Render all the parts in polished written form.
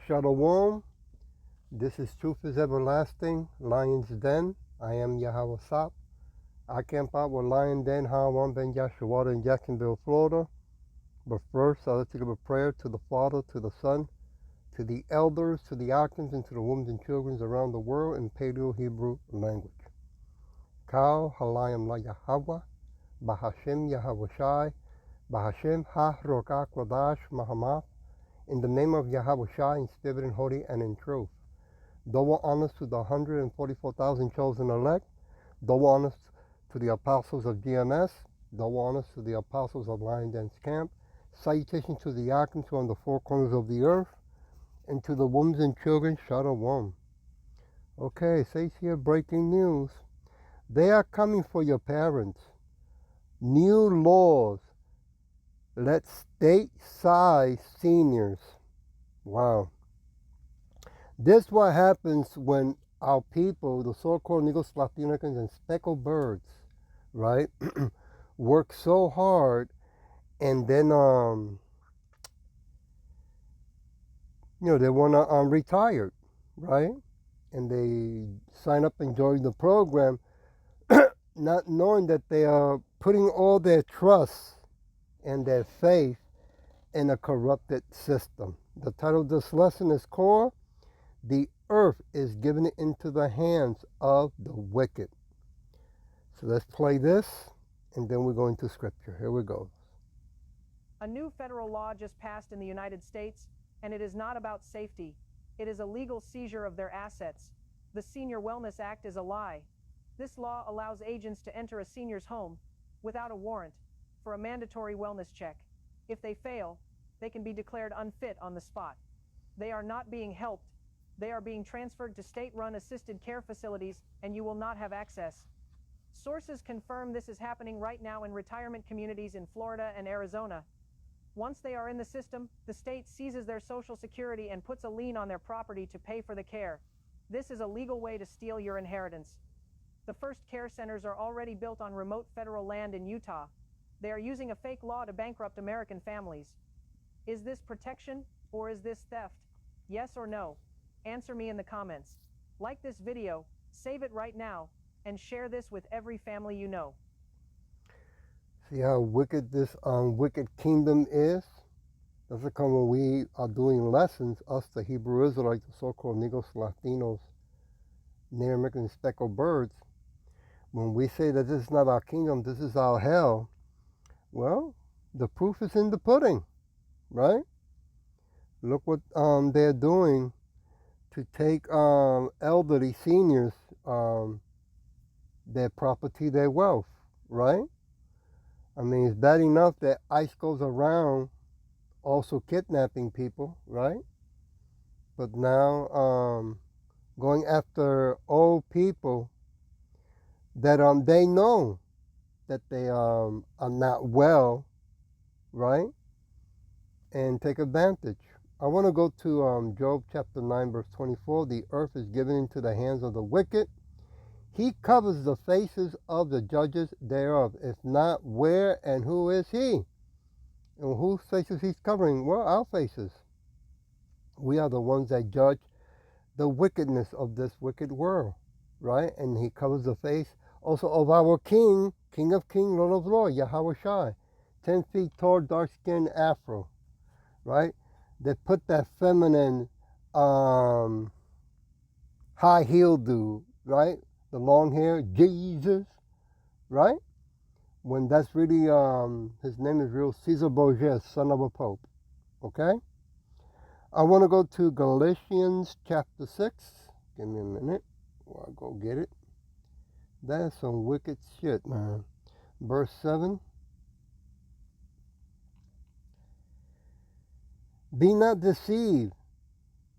Shalom. This is Truth is Everlasting, Lion's Den. I am Yahweh Sap. I camp out with Lion Den, Hawan Ben Yashua in Jacksonville, Florida. But first, I'd like to give a prayer to the Father, to the Son, to the elders, to the archons, and to the women and children around the world in Paleo Hebrew language. Kal Halayim La Yahweh, Bahashem Yahweh Shai, Bahashem Ha Rokah Kodash Mahamath, in the name of Yahweh Shai, in spirit and holy and in truth. Double honors to the 144,000 chosen elect. Double honors to the apostles of GMS. Double honors to the apostles of Lion Dance Camp. Salutations to the archons on the four corners of the earth. And to the women and children, Shalom. Okay, it says here breaking news. They are coming for your parents. New laws. Let stateside seniors. Wow. This is what happens when our people, the so-called Negros, Latinos, and speckled birds, right, work so hard, and then they want to retire, right, and they sign up and join the program, not knowing that they are putting all their trust and their faith in a corrupted system. The title of this lesson is Core. The earth is given into the hands of the wicked. So let's play this, and then we're going to scripture. Here we go. A new federal law just passed in the United States, and it is not about safety. It is a legal seizure of their assets. The Senior Wellness Act is a lie. This law allows agents to enter a senior's home without a warrant for a mandatory wellness check. If they fail, they can be declared unfit on the spot. They are not being helped. They are being transferred to state-run assisted care facilities, and you will not have access. Sources confirm this is happening right now in retirement communities in Florida and Arizona. Once they are in the system, the state seizes their Social Security and puts a lien on their property to pay for the care. This is a legal way to steal your inheritance. The first care centers are already built on remote federal land in Utah. They are using a fake law to bankrupt American families. Is this protection or is this theft? Yes or no? Answer me in the comments. Like this video, save it right now, and share this with every family you know. See how wicked this wicked kingdom is? That's because when we are doing lessons, us the Hebrew Israelites, the so-called Negros, Latinos, Native American speckled birds, when we say that this is not our kingdom, this is our hell, well, the proof is in the pudding, right? Look what they're doing to take elderly seniors, their property, their wealth, right? I mean, it's bad enough that ICE goes around also kidnapping people, right? But now going after old people that they know that they are not well, right? And take advantage. I want to go to Job chapter 9, verse 24. The earth is given into the hands of the wicked. He covers the faces of the judges thereof. If not, where and who is he? And whose faces he's covering? Well, our faces. We are the ones that judge the wickedness of this wicked world, right? And he covers the face also of our King, King of Kings, Lord of Lords, Yahweh Shai. 10 feet tall, dark-skinned afro, right? They put that feminine high heel dude, right? The long hair, Jesus, right? When that's really, his name is real Caesar Borgia, son of a pope, okay? I want to go to Galatians chapter 6. Give me a minute while I go get it. That's some wicked shit, man. Verse 7. Be not deceived.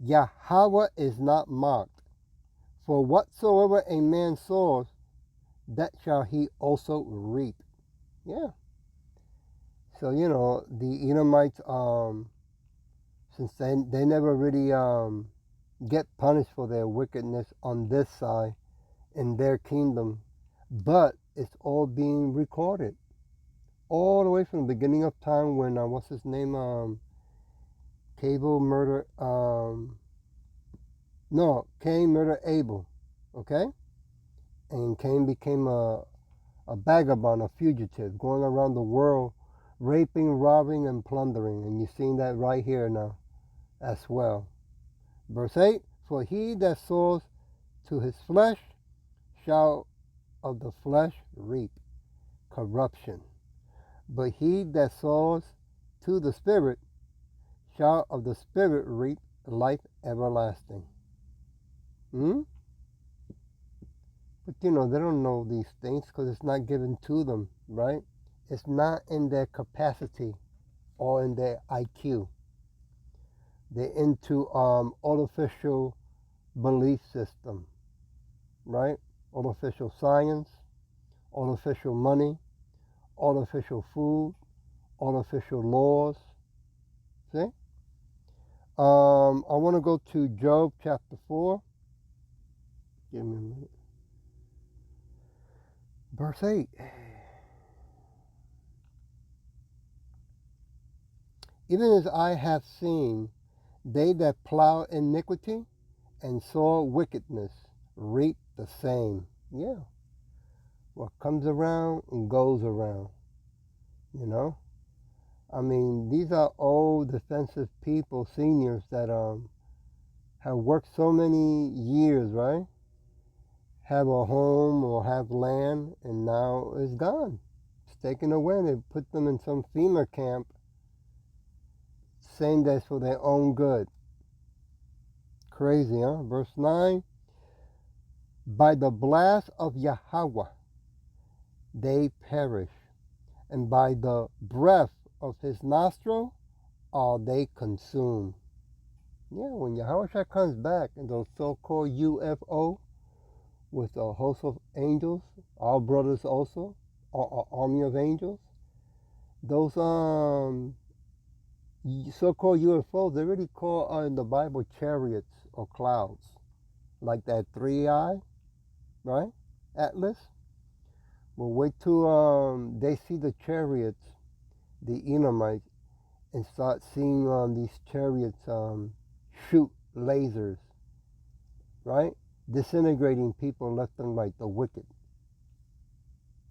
Yahweh is not mocked. For whatsoever a man sows, that shall he also reap. Yeah. So, the Edomites, since they never really get punished for their wickedness on this side in their kingdom, but it's all being recorded all the way from the beginning of time when what's his name, Cain murdered Abel, okay? And Cain became a vagabond, a fugitive, going around the world raping, robbing, and plundering. And you're seeing that right here now as well. Verse 8, for he that sows to his flesh shall of the flesh reap corruption. But he that sows to the Spirit shall of the Spirit reap life everlasting. But they don't know these things because it's not given to them, right? It's not in their capacity or in their IQ. They're into artificial belief system, right? Artificial science, artificial money, artificial food, artificial laws. See? I want to go to Job chapter 4. Give me a minute. Verse 8. Even as I have seen, they that plow iniquity and sow wickedness reap the same. Yeah. What comes around and goes around. I mean, these are old defensive people, seniors that have worked so many years, right? Have a home or have land, and now it's gone. It's taken away. They put them in some FEMA camp, saying that's for their own good. Crazy, huh? Verse 9, by the blast of Yahweh they perish, and by the breath of his nostril are they consumed. Yeah, when Yahweh comes back in those so-called UFO with a host of angels, our brothers also, our army of angels, those so-called UFOs, they really call in the Bible chariots or clouds, like that 3-eye, right? Atlas. Well, wait till they see the chariots, the Edomites, and start seeing these chariots shoot lasers, right? Disintegrating people left and right, the wicked.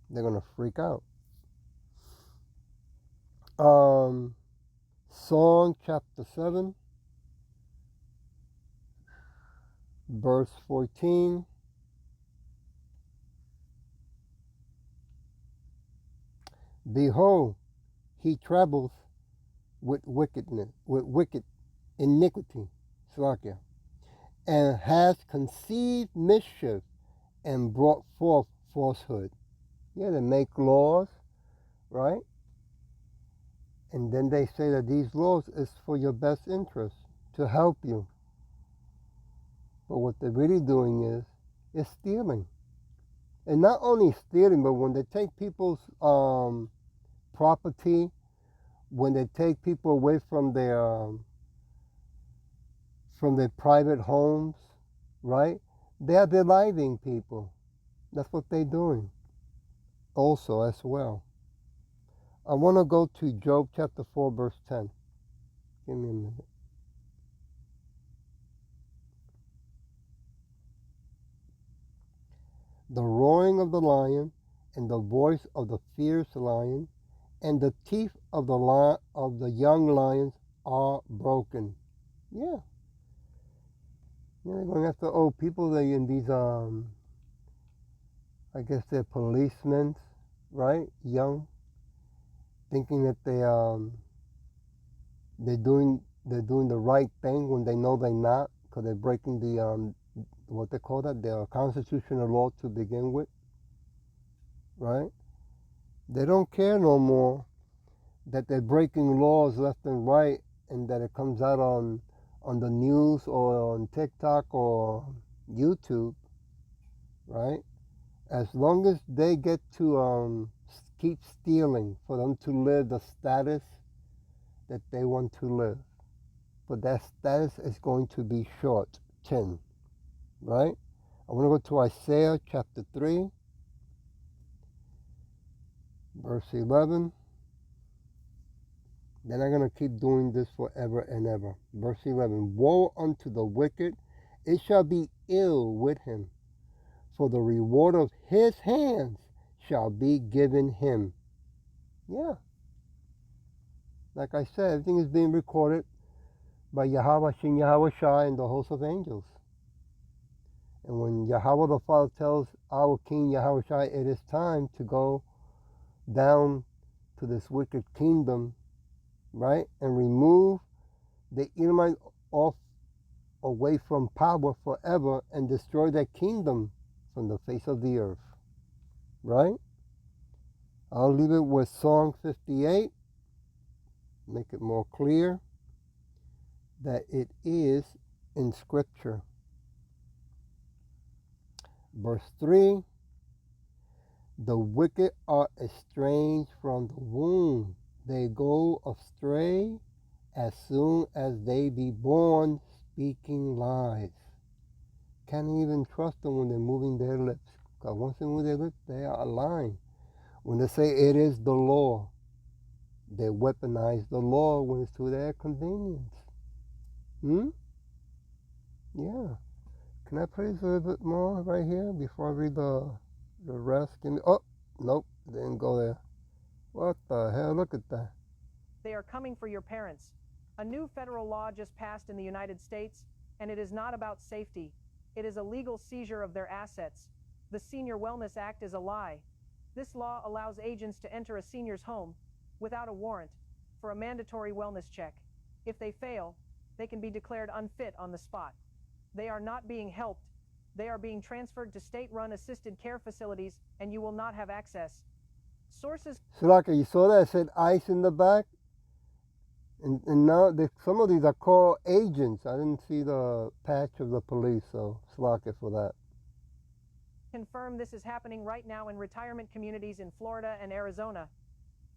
They're going to freak out. Psalm chapter 7, verse 14. Behold, he troubles with wickedness, with wicked iniquity, Slakia, and has conceived mischief and brought forth falsehood. Yeah, they make laws, right? And then they say that these laws is for your best interest, to help you. But what they're really doing is stealing. And not only stealing, but when they take people's property, when they take people away from their private homes, right? They are deliving people. That's what they're doing also as well. I want to go to Job chapter 4, verse 10. Give me a minute. The roaring of the lion and the voice of the fierce lion and the teeth of the young lions are broken. Yeah. They're going after old people. They in these I guess they're policemen, right? Young, thinking that they're doing the right thing when they know they're not, because they're breaking the what they call that, the constitutional law to begin with, right? They don't care no more that they're breaking laws left and right, and that it comes out on the news or on TikTok or YouTube, right? As long as they get to keep stealing for them to live the status that they want to live. But that status is going to be short, 10, right? I want to go to Isaiah chapter 3, verse 11. They're not going to keep doing this forever and ever. Verse 11, woe unto the wicked, it shall be ill with him, for the reward of his hands shall be given him. Yeah. Like I said, everything is being recorded by Yahweh, Shin Yahweh Shai, and the host of angels. And when Yahweh the Father tells our King Yahweh Shai, it is time to go down to this wicked kingdom, right, and remove the Edomite off away from power forever and destroy their kingdom from the face of the earth, right? I'll leave it with Psalm 58, make it more clear that it is in Scripture. Verse 3, the wicked are estranged from the womb. They go astray as soon as they be born, speaking lies. Can't even trust them when they're moving their lips. Because once they move their lips, they are lying. When they say it is the law, they weaponize the law when it's to their convenience. Yeah. Can I praise a little bit more right here before I read the rest? Oh, nope, didn't go there. What the hell? Look at that. They are coming for your parents. A new federal law just passed in the United States, and it is not about safety. It is a legal seizure of their assets. The Senior Wellness Act is a lie. This law allows agents to enter a senior's home without a warrant for a mandatory wellness check. If they fail, they can be declared unfit on the spot. They are not being helped. They are being transferred to state-run assisted care facilities, and you will not have access. Sources... Sulaka, you saw that? It said ICE in the back? And now some of these are called agents. I didn't see the patch of the police, so Sulaka for that. Confirm this is happening right now in retirement communities in Florida and Arizona.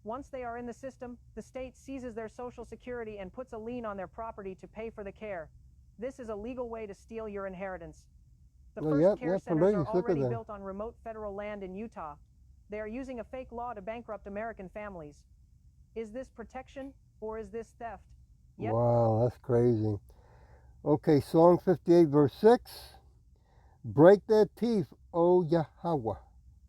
Once they are in the system, the state seizes their Social Security and puts a lien on their property to pay for the care. This is a legal way to steal your inheritance. The first care centers are already built on remote federal land in Utah. They are using a fake law to bankrupt American families. Is this protection or is this theft? Wow, that's crazy. Okay, Psalm 58, verse 6. Break their teeth, O Yahweh,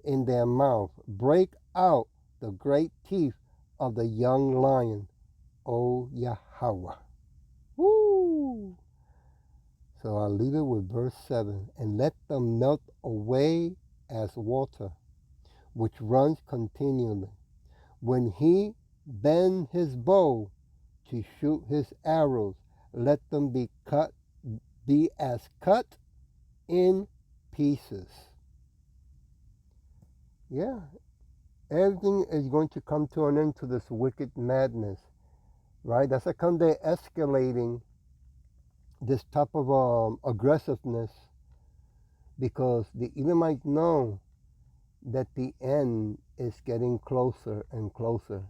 in their mouth. Break out the great teeth of the young lion, O Yahweh. Woo! So I'll leave it with verse 7. And let them melt away as water, which runs continually. When he bend his bow to shoot his arrows, let them be as cut in pieces. Yeah, everything is going to come to an end to this wicked madness, right? That's how come they're escalating this type of aggressiveness, because the Edomites know that the end is getting closer and closer,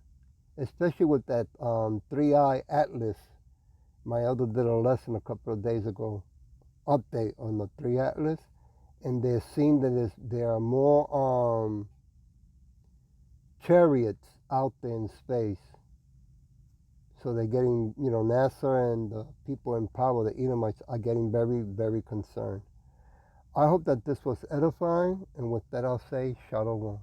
especially with that 3-eye atlas. My elder did a lesson a couple of days ago, update on the 3 atlas, and they're seeing that there are more chariots out there in space. So they're getting, NASA and the people in power, the Edomites, are getting very, very concerned. I hope that this was edifying, and with that I'll say Shalom.